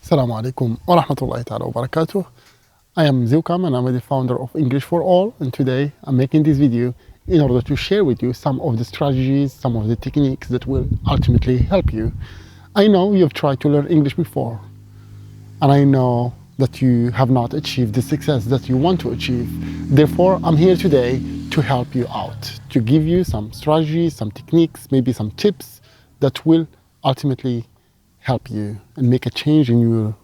Assalamu alaikum wa rahmatullahi ta'ala wa barakatuh. I am Zilkam and I'm the founder of English for All, and today I'm making this video in order to share with you some of the strategies, some of the techniques that will ultimately help you. I know you've tried to learn English before, and I know that you have not achieved the success that you want to achieve. Therefore, I'm here today to help you out, to give you some strategies, some techniques, maybe some tips that will ultimately help you and make a change in your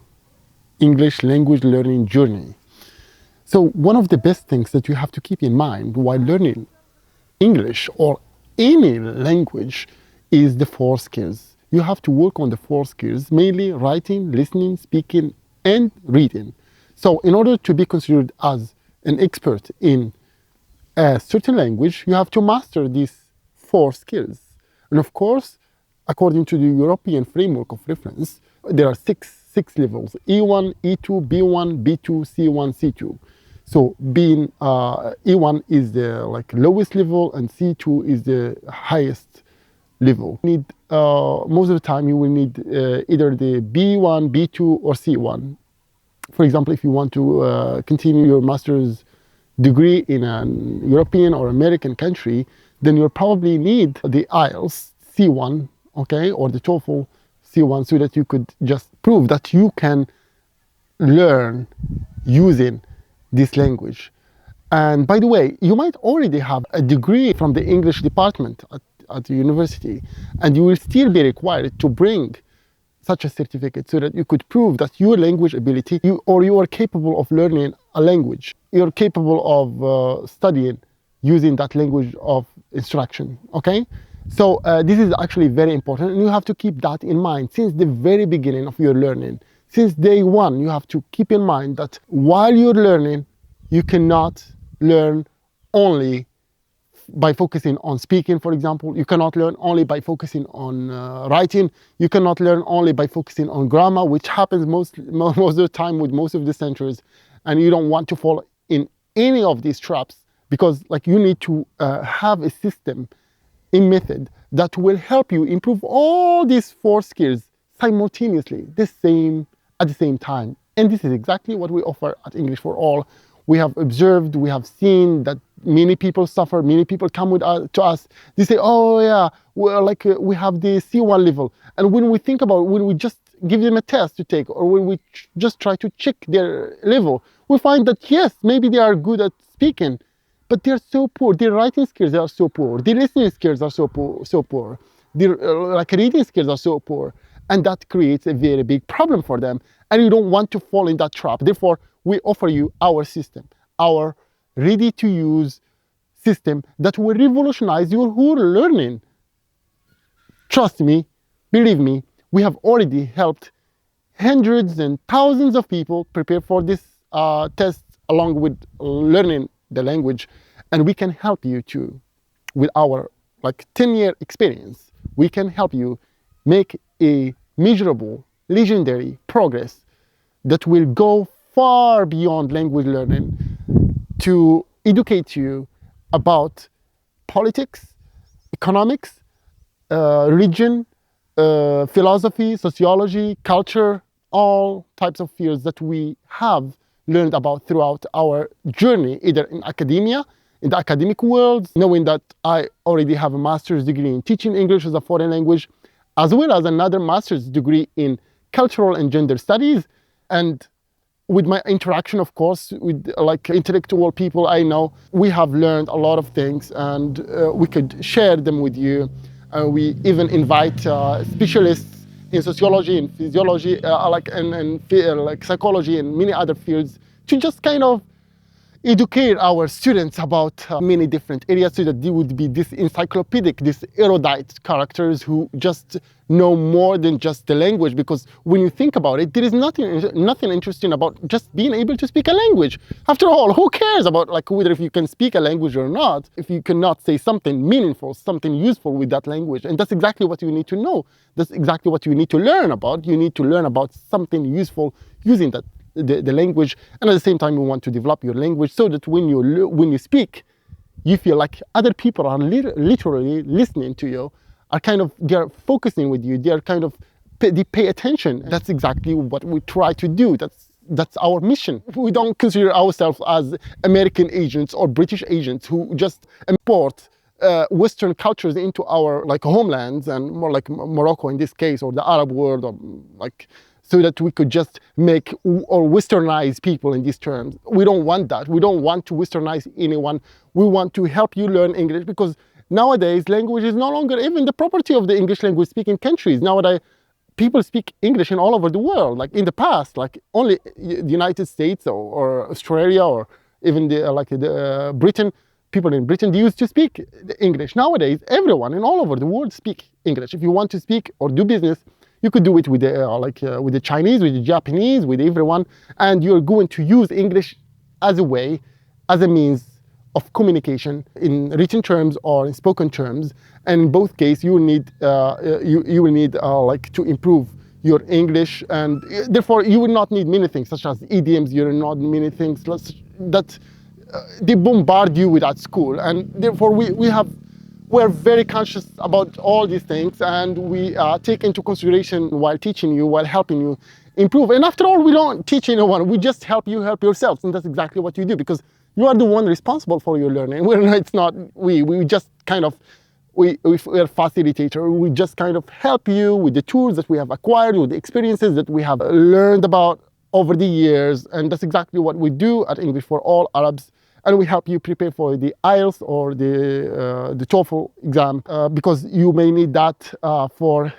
English language learning journey. So one of the best things that you have to keep in mind while learning English or any language is the 4 skills. You have to work on the 4 skills, mainly writing, listening, speaking, and reading. So in order to be considered as an expert in a certain language, you have to master these 4 skills. And of course, according to the European framework of reference, there are six levels: E1, E2, B1, B2, C1, C2. So being E1 is the lowest level and C2 is the highest level. Most of the time you will need either the B1, B2 or C1. For example, if you want to continue your master's degree in an European or American country, then you'll probably need the IELTS C1, okay, or the TOEFL C1, so that you could just prove that you can learn using this language. And by the way, you might already have a degree from the English department at the university, and you will still be required to bring such a certificate so that you could prove that your language ability, you are capable of learning a language. You're capable of studying using that language of instruction, okay? So this is actually very important, and you have to keep that in mind since the very beginning of your learning. Since day one, you have to keep in mind that while you're learning, you cannot learn only by focusing on speaking, for example. You cannot learn only by focusing on writing. You cannot learn only by focusing on grammar, which happens most of the time with most of the centers. And you don't want to fall in any of these traps, because you need to have a system, a method that will help you improve all these 4 skills simultaneously, at the same time. And this is exactly what we offer at English for All. We have observed, we have seen that many people suffer, many people come to us, they say, oh yeah, we have the C1 level. And when we think about it, when we just give them a test to take, or when we just try to check their level, we find that yes, maybe they are good at speaking, but they're so poor. Their writing skills are so poor. Their listening skills are so poor. Their reading skills are so poor. And that creates a very big problem for them. And you don't want to fall in that trap. Therefore, we offer you our system, our ready-to-use system that will revolutionize your whole learning. Trust me, believe me, we have already helped hundreds and thousands of people prepare for this test along with learning the language, and we can help you too. With our 10-year experience, we can help you make a measurable, legendary progress that will go far beyond language learning to educate you about politics, economics, religion, philosophy, sociology, culture, all types of fields that we have learned about throughout our journey, either in academia, in the academic world, knowing that I already have a master's degree in teaching English as a foreign language, as well as another master's degree in cultural and gender studies. And with my interaction, of course, with intellectual people I know, we have learned a lot of things, and we could share them with you. We even invite specialists in sociology and physiology, and psychology and many other fields to just kind of educate our students about many different areas, so that they would be this encyclopedic, this erudite characters who just know more than just the language. Because when you think about it, there is nothing interesting about just being able to speak a language. After all, who cares about whether if you can speak a language or not, if you cannot say something meaningful, something useful with that language? And that's exactly what you need to know. That's exactly what you need to learn about. You need to learn about something useful using the language, and at the same time we want to develop your language so that when you speak, you feel like other people are literally listening to you, they're focusing with you, they're kind of they pay attention. That's exactly what we try to do. That's our mission. We don't consider ourselves as American agents or British agents who just import Western cultures into our like homelands, and more like Morocco in this case, or the Arab world, or like, so that we could just make or westernize people in these terms. We don't want that. We don't want to westernize anyone. We want to help you learn English, because nowadays language is no longer even the property of the English language speaking countries. Nowadays people speak English in all over the world. Like in the past, like only the United States or Australia, or even Britain, people in Britain, they used to speak English. Nowadays, everyone in all over the world speak English. If you want to speak or do business, you could do it with with the Chinese, with the Japanese, with everyone, and you're going to use English as a way, as a means of communication in written terms or in spoken terms. And in both cases, you will need to improve your English, and therefore you will not need many things such as idioms. You will not need many things that they bombard you with at school, and therefore we're very conscious about all these things, and we take into consideration while teaching you, while helping you improve. And after all, we don't teach anyone, we just help you help yourselves, and that's exactly what you do, because you are the one responsible for your learning. It's not we just kind of we're a facilitator. We just kind of help you with the tools that we have acquired, with the experiences that we have learned about over the years, and that's exactly what we do at English for All Arabs. And we help you prepare for the IELTS or the TOEFL exam, because you may need that for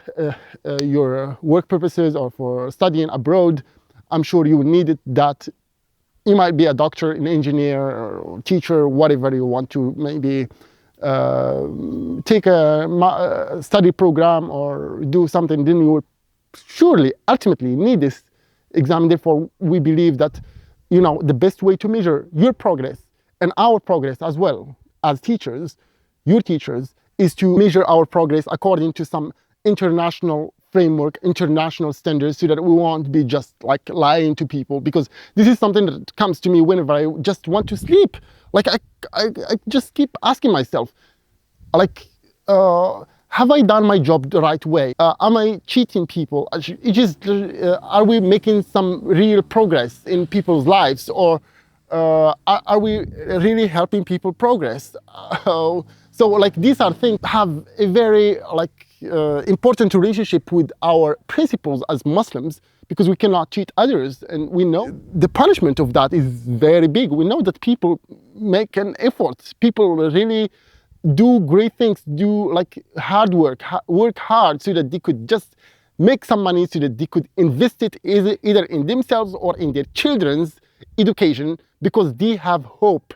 your work purposes or for studying abroad. I'm sure you will need it. That you might be a doctor, an engineer, or teacher, whatever you want to maybe take a study program or do something. Then you will surely ultimately need this exam. Therefore, we believe that the best way to measure your progress and our progress as well as teachers, your teachers, is to measure our progress according to some international framework, international standards, so that we won't be just like lying to people. Because this is something that comes to me whenever I just want to sleep. Like I just keep asking myself, like, have I done my job the right way? Am I cheating people? Are we making some real progress in people's lives? Or are we really helping people progress? So like these are things have a very important relationship with our principles as Muslims, because we cannot cheat others, and we know the punishment of that is very big. We know that people make an effort, people really do great things, do like hard work, work hard, so that they could just make some money, so that they could invest it either in themselves or in their children's education, because they have hope.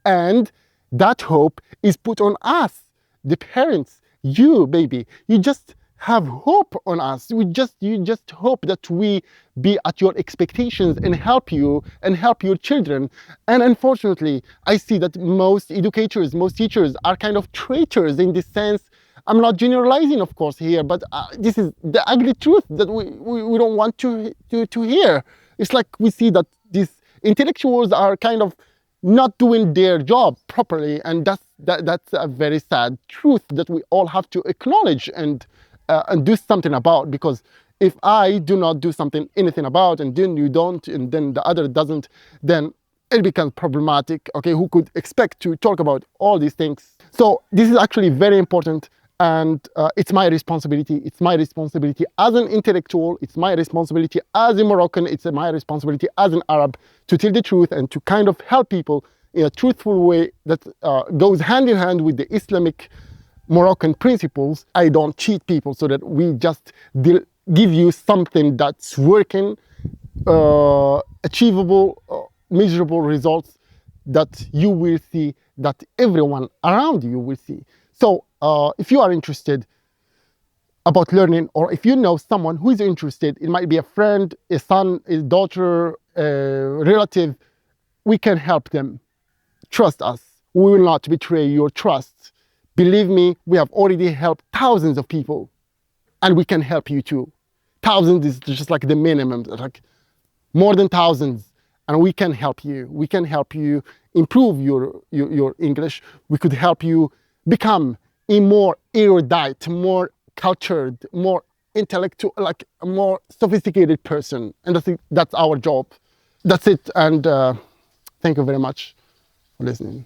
And that hope is put on us, the parents. You, baby, you just have hope on us. You just hope that we be at your expectations and help you and help your children. And unfortunately, I see that most educators, most teachers are kind of traitors in this sense. I'm not generalizing, of course, here, but this is the ugly truth that we don't want to hear. It's like we see that these intellectuals are kind of not doing their job properly, and that's a very sad truth that we all have to acknowledge and do something about. Because if I do not do anything about, and then you don't, and then the other doesn't, then it becomes problematic. Okay, who could expect to talk about all these things? So this is actually very important, and it's my responsibility. It's my responsibility as an intellectual. It's my responsibility as a Moroccan. It's my responsibility as an Arab to tell the truth and to kind of help people in a truthful way that goes hand in hand with the Islamic Moroccan principles. I don't cheat people, so that we just give you something that's working, achievable, measurable results that you will see, that everyone around you will see. So if you are interested about learning, or if you know someone who is interested, it might be a friend, a son, a daughter, a relative, we can help them. Trust us. We will not betray your trust. Believe me, we have already helped thousands of people, and we can help you too. Thousands is just like the minimum, like more than thousands, and we can help you. We can help you improve your English. We could help you become a more erudite, more cultured, more intellectual, like a more sophisticated person, and I think that's our job. That's it, and thank you very much for listening.